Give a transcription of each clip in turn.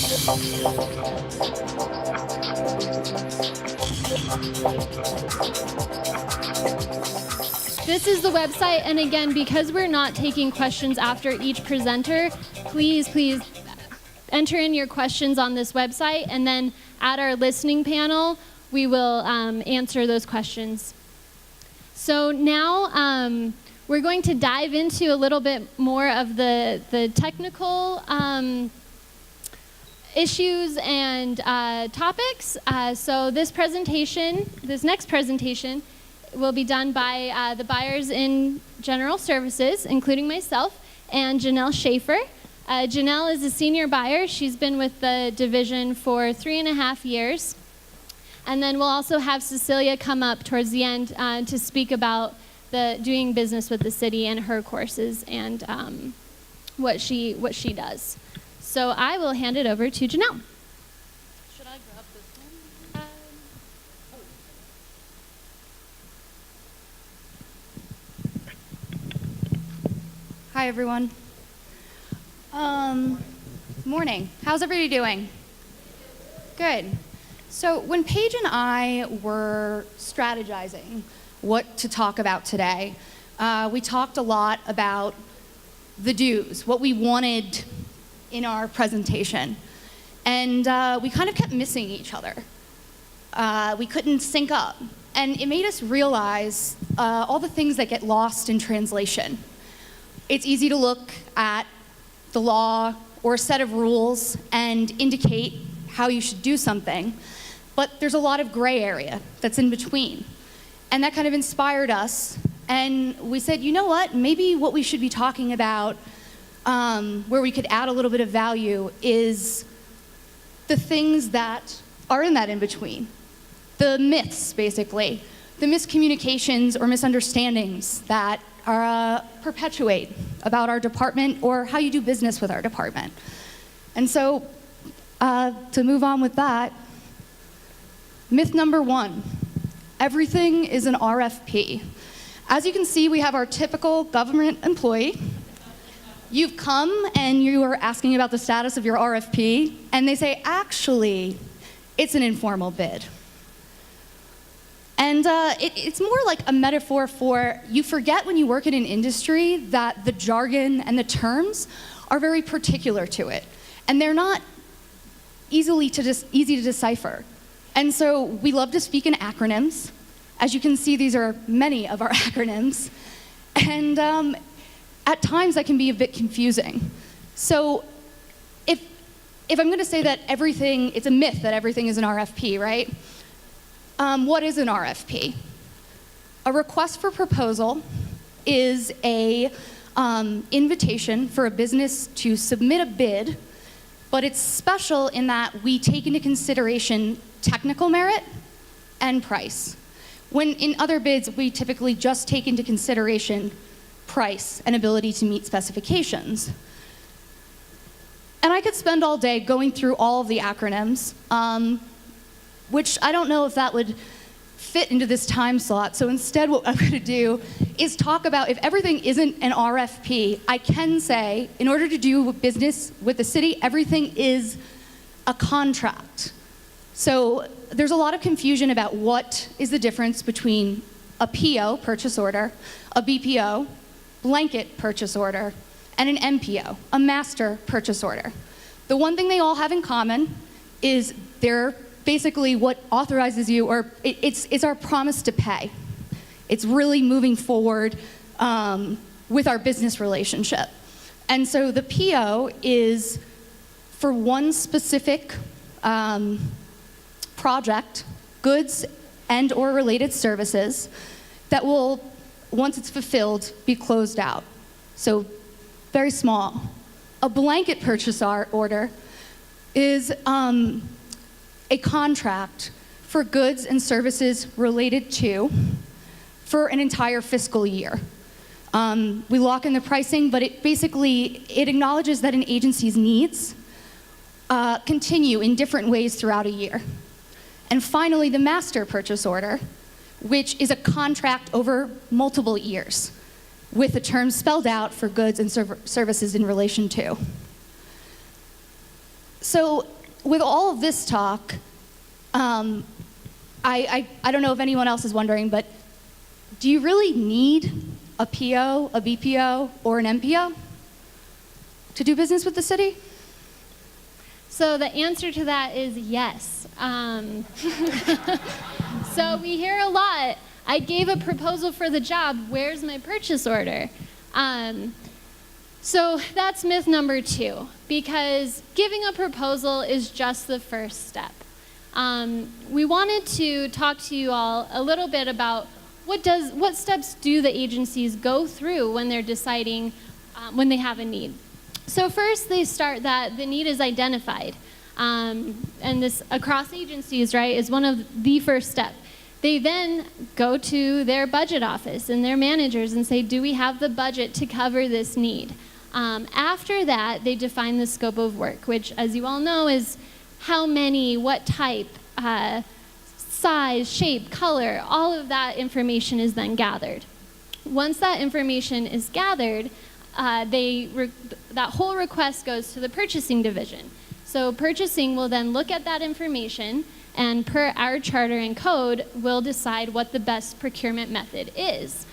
This is the website, and again, because we're not taking questions after each presenter, please enter in your questions on this website, and then at our listening panel, we will answer those questions. So now we're going to dive into a little bit more of the technical issues and topics. So this next presentation, will be done by the buyers in General Services, including myself, and Janelle Schaefer. Janelle is a senior buyer. She's been with the division for 3.5 years. And then we'll also have Cecilia come up towards the end to speak about doing business with the city and her courses and what she does. So I will hand it over to Janelle. Should I grab this one? Hi, everyone. Morning. How's everybody doing? Good. So when Paige and I were strategizing what to talk about today, we talked a lot about the do's, what we wanted in our presentation. And we kind of kept missing each other. We couldn't sync up. And it made us realize all the things that get lost in translation. It's easy to look at the law or a set of rules and indicate how you should do something, but there's a lot of gray area that's in between. And that kind of inspired us, and we said, you know what, maybe what we should be talking about where we could add a little bit of value is the things that are in that in-between. The myths, basically. The miscommunications or misunderstandings that perpetuate about our department or how you do business with our department. And so, to move on with that, myth number 1, everything is an RFP. As you can see, we have our typical government employee. You've come and you are asking about the status of your RFP, and they say, actually, it's an informal bid. And it's more like a metaphor for you forget when you work in an industry that the jargon and the terms are very particular to it. And they're not easy to decipher. And so we love to speak in acronyms. As you can see, these are many of our acronyms. And at times that can be a bit confusing. So if I'm going to say that it's a myth that everything is an RFP, right? What is an RFP? A request for proposal is a invitation for a business to submit a bid, but it's special in that we take into consideration technical merit and price. When in other bids, we typically just take into consideration price and ability to meet specifications. And I could spend all day going through all of the acronyms, which I don't know if that would fit into this time slot. So instead what I'm going to do is talk about if everything isn't an RFP, I can say in order to do business with the city, everything is a contract. So there's a lot of confusion about what is the difference between a PO, purchase order, a BPO, blanket purchase order, and an MPO, a master purchase order. The one thing they all have in common is they're basically what authorizes you, or it's our promise to pay. It's really moving forward with our business relationship. And so the PO is for one specific project, goods and or related services that will, once it's fulfilled, be closed out. So very small. A blanket purchase order is a contract for goods and services related to for an entire fiscal year. We lock in the pricing, but it acknowledges that an agency's needs continue in different ways throughout a year. And finally, the master purchase order, which is a contract over multiple years with the terms spelled out for goods and services in relation to. So with all of this talk, I don't know if anyone else is wondering, but do you really need a PO, a BPO, or an MPO to do business with the city? So the answer to that is yes. So we hear a lot, I gave a proposal for the job, where's my purchase order? So that's myth number 2, because giving a proposal is just the first step. We wanted to talk to you all a little bit about what steps do the agencies go through when they're deciding when they have a need. So first they start that the need is identified. And this across agencies, right, is one of the first steps. They then go to their budget office and their managers and say, do we have the budget to cover this need? After that, they define the scope of work, which, as you all know, is how many, what type, size, shape, color, all of that information is then gathered. Once that information is gathered, that whole request goes to the purchasing division. So purchasing will then look at that information, and per our charter and code, will decide what the best procurement method is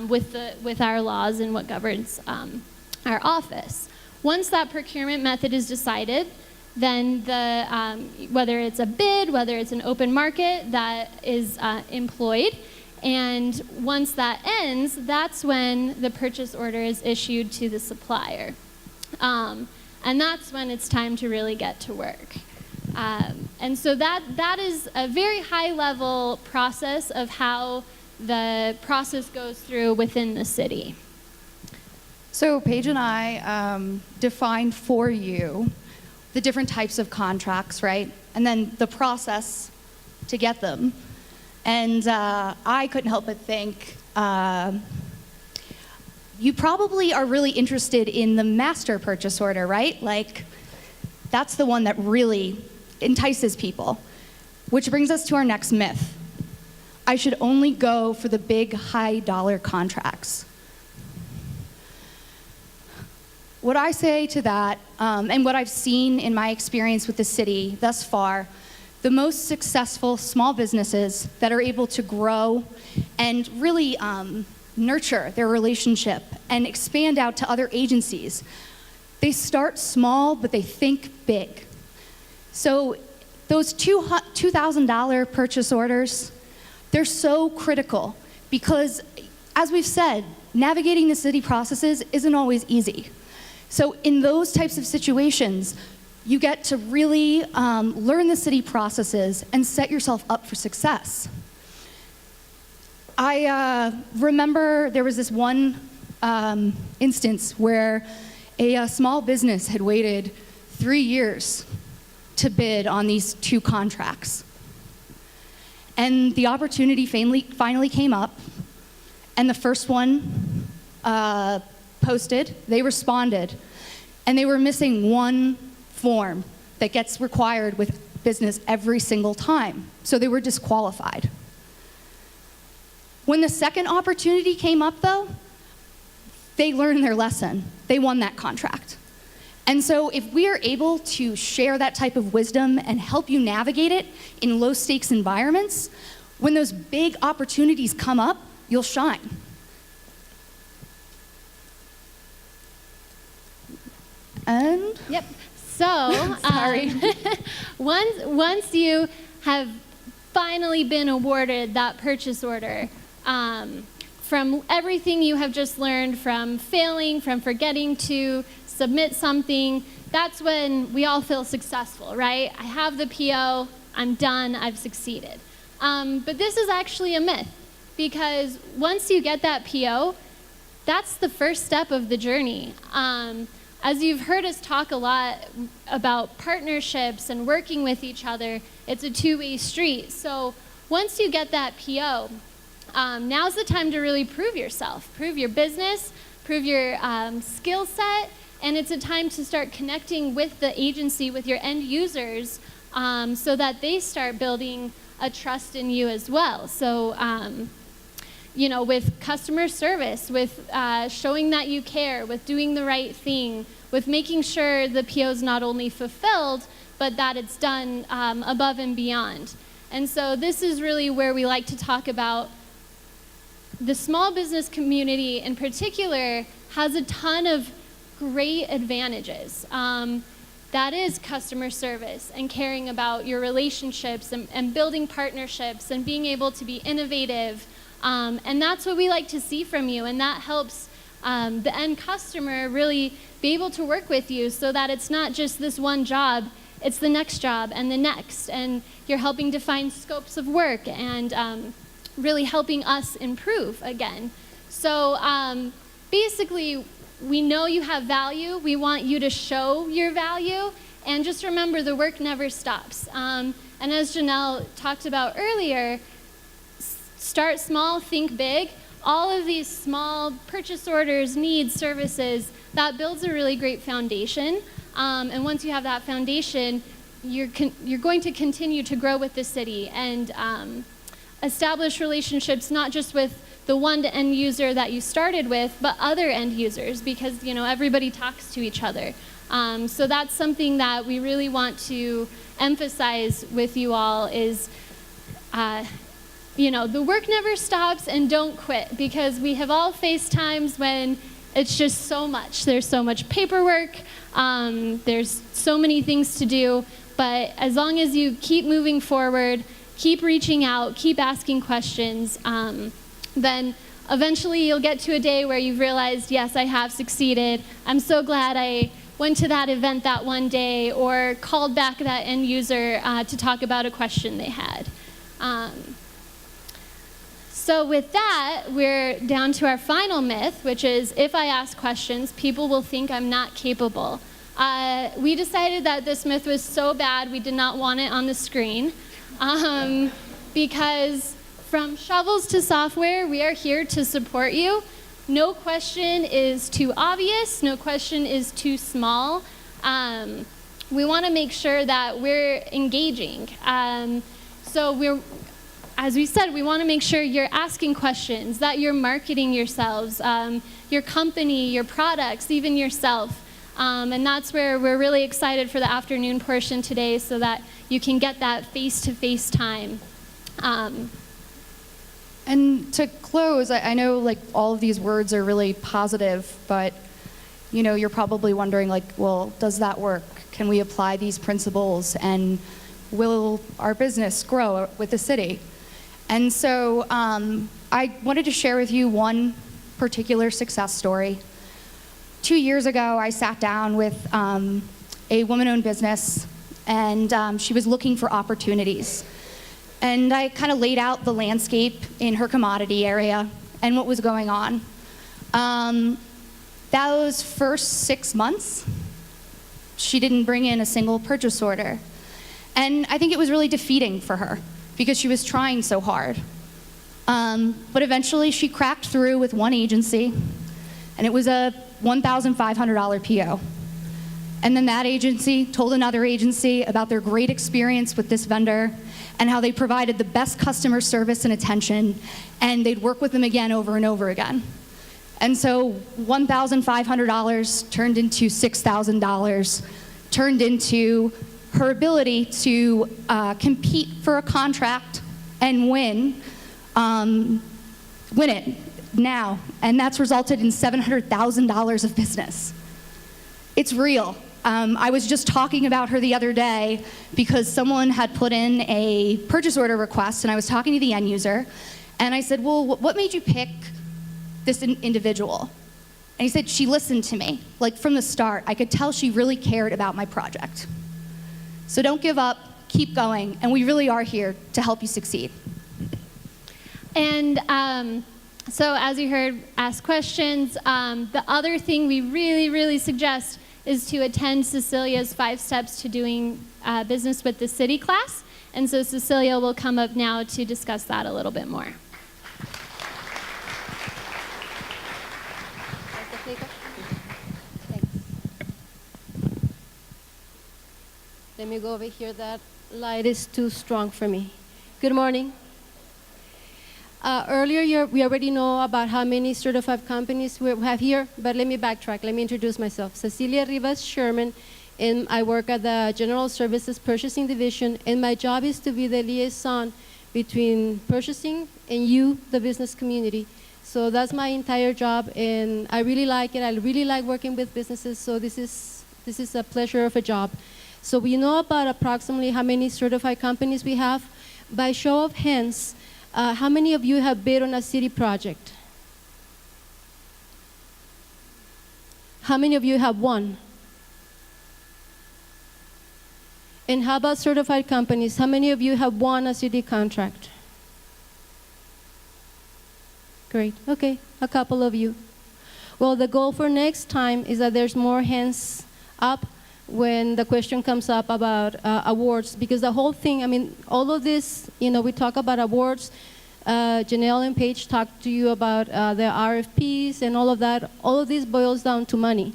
with our laws and what governs our office. Once that procurement method is decided, then whether it's a bid, whether it's an open market that is employed, and once that ends, that's when the purchase order is issued to the supplier. And that's when it's time to really get to work. And so that is a very high-level process of how the process goes through within the city. So Paige and I defined for you the different types of contracts, right? And then the process to get them. And I couldn't help but think, you probably are really interested in the master purchase order, right? Like, that's the one that really entices people. Which brings us to our next myth. I should only go for the big, high-dollar contracts. What I say to that, and what I've seen in my experience with the city thus far, the most successful small businesses that are able to grow and really nurture their relationship and expand out to other agencies, they start small, but they think big. So those $2,000 purchase orders, they're so critical because, as we've said, navigating the city processes isn't always easy. So in those types of situations, you get to really learn the city processes and set yourself up for success. I remember there was this one instance where a small business had waited 3 years to bid on these 2 contracts. And the opportunity finally came up, and the first one posted, they responded, and they were missing one form that gets required with business every single time. So they were disqualified. When the second opportunity came up, though, they learned their lesson. They won that contract. And so if we are able to share that type of wisdom and help you navigate it in low-stakes environments, when those big opportunities come up, you'll shine. And? Yep. So, sorry. once you have finally been awarded that purchase order, from everything you have just learned, from failing, from forgetting to submit something, that's when we all feel successful, right? I have the PO, I'm done, I've succeeded. But this is actually a myth, because once you get that PO, that's the first step of the journey. As you've heard us talk a lot about partnerships and working with each other, it's a two-way street. So once you get that PO, now's the time to really prove yourself, prove your business, prove your skill set, and it's a time to start connecting with the agency, with your end users, so that they start building a trust in you as well. So, you know, with customer service, with showing that you care, with doing the right thing, with making sure the PO is not only fulfilled, but that it's done above and beyond. And so this is really where we like to talk about the small business community in particular has a ton of great advantages. That is customer service and caring about your relationships and building partnerships and being able to be innovative. And that's what we like to see from you. And that helps the end customer really be able to work with you so that it's not just this one job, it's the next job and the next. And you're helping define scopes of work and really helping us improve again. So basically, we know you have value. We want you to show your value. And just remember, the work never stops. And as Janelle talked about earlier, start small, think big. All of these small purchase orders, needs, services, that builds a really great foundation. And once you have that foundation, you're going to continue to grow with the city and establish relationships not just with the one end user that you started with, but other end users, because everybody talks to each other. So that's something that we really want to emphasize with you all is, the work never stops, and don't quit, because we have all faced times when it's just so much. There's so much paperwork, there's so many things to do, but as long as you keep moving forward, keep reaching out, keep asking questions, then eventually you'll get to a day where you've realized, yes, I have succeeded. I'm so glad I went to that event that one day or called back that end user to talk about a question they had. So with that, we're down to our final myth, which is if I ask questions, people will think I'm not capable. We decided that this myth was so bad we did not want it on the screen because from shovels to software, we are here to support you. No question is too obvious. No question is too small. We want to make sure that we're engaging. As we said, we want to make sure you're asking questions, that you're marketing yourselves, your company, your products, even yourself. And that's where we're really excited for the afternoon portion today so that you can get that face-to-face time. And to close, I know all of these words are really positive, but you're probably wondering well, does that work? Can we apply these principles and will our business grow with the city? And so I wanted to share with you one particular success story. 2 years ago, I sat down with a woman-owned business, and she was looking for opportunities. And I kind of laid out the landscape in her commodity area and what was going on. Those first 6 months, she didn't bring in a single purchase order. And I think it was really defeating for her because she was trying so hard. But eventually she cracked through with one agency, and it was a $1,500 PO. And then that agency told another agency about their great experience with this vendor and how they provided the best customer service and attention, and they'd work with them again over and over again. And so $1,500 turned into $6,000, turned into her ability to compete for a contract and win it now. And that's resulted in $700,000 of business. It's real. I was just talking about her the other day because someone had put in a purchase order request, and I was talking to the end user, and I said, well, what made you pick this individual? And he said, she listened to me. From the start, I could tell she really cared about my project. So don't give up, keep going, and we really are here to help you succeed. And so as you heard, ask questions. The other thing we really, really suggest is to attend Cecilia's 5 Steps to Doing Business with the City class. And so Cecilia will come up now to discuss that a little bit more. Let me go over here. That light is too strong for me. Good morning. Earlier, we already know about how many certified companies we have here, but let me backtrack. Let me introduce myself. Cecilia Rivas Sherman and I work at the General Services Purchasing Division, and my job is to be the liaison between purchasing and you, the business community. So that's my entire job, and I really like it. I really like working with businesses, so this is a pleasure of a job. So we know about approximately how many certified companies we have. By show of hands, how many of you have bid on a city project? How many of you have won? And how about certified companies? How many of you have won a city contract? Great, okay, a couple of you. Well, the goal for next time is that there's more hands up when the question comes up about awards, because the whole thing, I mean, all of this, you know, we talk about awards. Janelle and Paige talked to you about the RFPs and all of that. All of this boils down to money.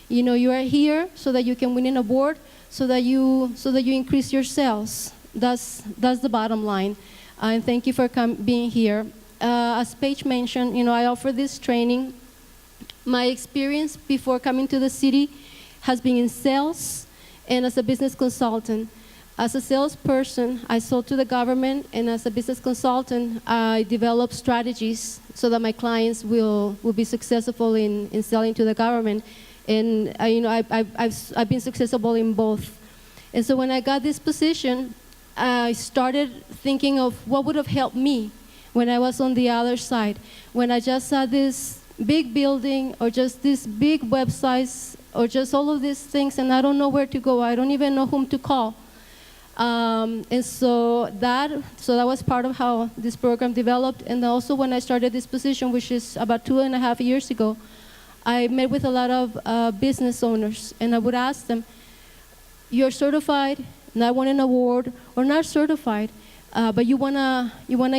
You know, you are here so that you can win an award, so that you increase your sales. That's the bottom line. And thank you for being here. As Paige mentioned, you know, I offer this training. My experience before coming to the city has been in sales and as a business consultant. As a salesperson, I sold to the government, and as a business consultant, I develop strategies so that my clients will be successful in selling to the government. And you know, I've been successful in both. And so when I got this position, I started thinking of what would have helped me when I was on the other side. When I just saw this big building or just these big websites or just all of these things, and I don't know where to go. I don't even know whom to call. And so that was part of how this program developed. And also when I started this position, which is about 2.5 years ago, I met with a lot of business owners, and I would ask them, you're certified, not won an award, or not certified, but you wanna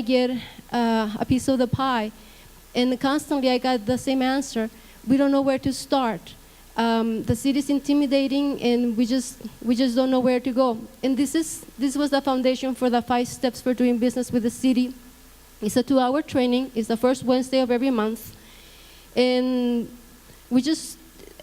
get a piece of the pie. And constantly I got the same answer: we don't know where to start. The city's intimidating, and we just don't know where to go. And this was the foundation for the 5 steps for doing business with the city. It's a 2-hour training. It's the first Wednesday of every month, and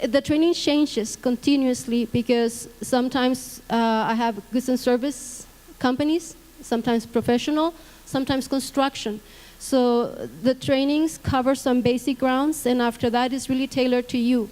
the training changes continuously, because sometimes I have goods and service companies, sometimes professional, sometimes construction. So the trainings cover some basic grounds, and after that it's really tailored to you.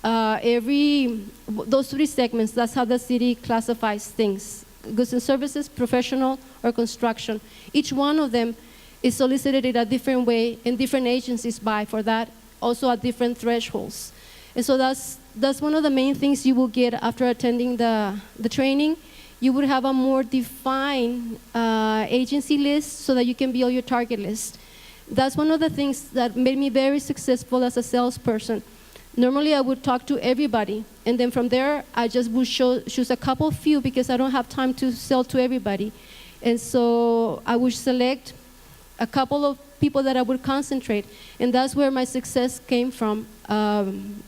Those 3 segments, that's how the city classifies things: goods and services, professional, or construction. Each one of them is solicited in a different way, and different agencies buy for that, also at different thresholds. And so that's one of the main things you will get after attending the training. You would have a more defined agency list so that you can build your target list. That's one of the things that made me very successful as a salesperson. Normally I would talk to everybody, and then from there I just would choose a couple few, because I don't have time to sell to everybody. And so I would select a couple of people that I would concentrate, and that's where my success came from.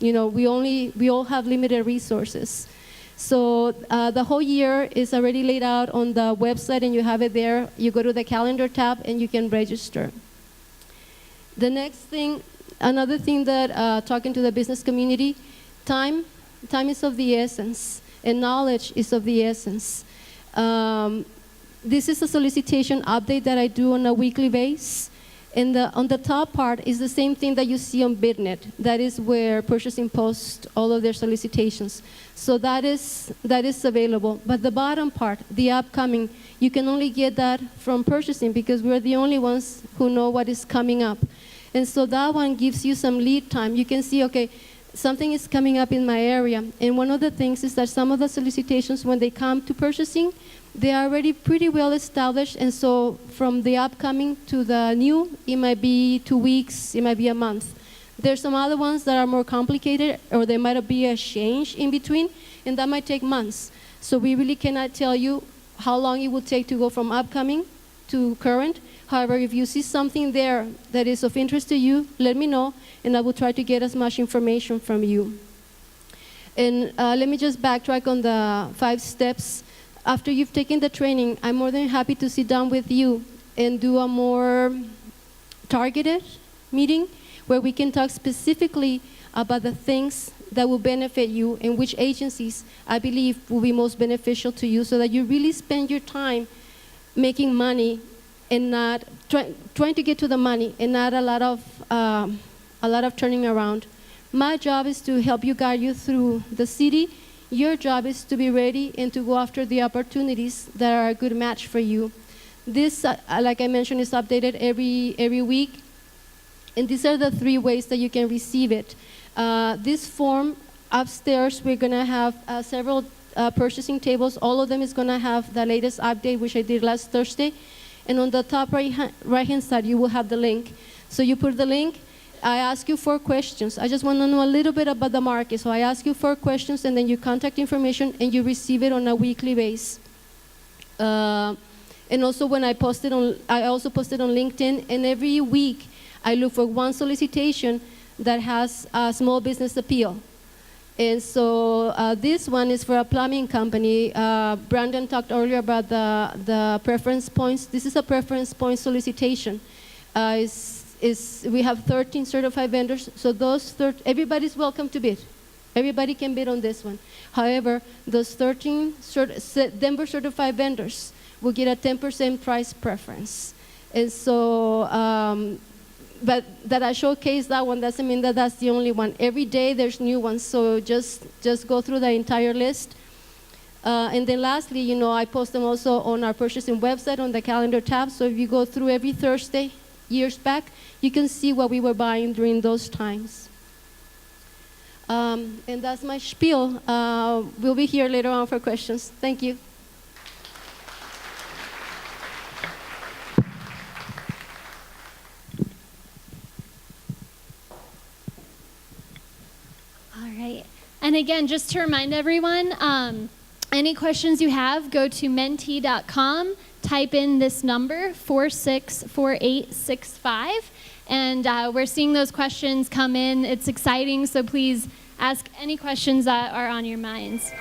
You know, we all have limited resources. So the whole year is already laid out on the website, and you have it there. You go to the calendar tab and you can register. The next thing, another thing that talking to the business community, time is of the essence, and knowledge is of the essence. This is a solicitation update that I do on a weekly basis. And on the top part is the same thing that you see on BidNet. That is where purchasing posts all of their solicitations. So that is available. But the bottom part, the upcoming, you can only get that from purchasing, because we're the only ones who know what is coming up. And so that one gives you some lead time. You can see, okay, something is coming up in my area. And one of the things is that some of the solicitations, when they come to purchasing, they are already pretty well established, and so from the upcoming to the new, it might be 2 weeks, it might be a month. There's some other ones that are more complicated, or there might be a change in between, and that might take months. So we really cannot tell you how long it will take to go from upcoming to current. However, if you see something there that is of interest to you, let me know, and I will try to get as much information from you. And let me just backtrack on the 5 steps. After you've taken the training, I'm more than happy to sit down with you and do a more targeted meeting where we can talk specifically about the things that will benefit you and which agencies I believe will be most beneficial to you, so that you really spend your time making money and not trying to get to the money and not a lot of turning around. My job is to help you, guide you through the city. Your job is to be ready and to go after the opportunities that are a good match for you. This, like I mentioned, is updated every week. And these are the 3 ways that you can receive it. This form upstairs, we're going to have several purchasing tables. All of them is going to have the latest update, which I did last Thursday. And on the top right-hand side, you will have the link. So you put the link. I ask you 4 questions. I just want to know a little bit about the market. So I ask you 4 questions, and then your contact information, and you receive it on a weekly basis. And also when I also posted on LinkedIn, and every week I look for one solicitation that has a small business appeal. And so this one is for a plumbing company. Brandon talked earlier about the preference points. This is a preference point solicitation. We have 13 certified vendors, so everybody's welcome to bid. Everybody can bid on this one. However, those 13 Denver certified vendors will get a 10% price preference. And so, but that I showcase that one doesn't mean that that's the only one. Every day there's new ones, so just go through the entire list. And then lastly, I post them also on our purchasing website on the calendar tab. So if you go through every Thursday, years back, you can see what we were buying during those times. And that's my spiel. We'll be here later on for questions. Thank you. All right. And again, just to remind everyone, any questions you have, go to menti.com, type in this number, 464865, and we're seeing those questions come in. It's exciting, so please ask any questions that are on your minds.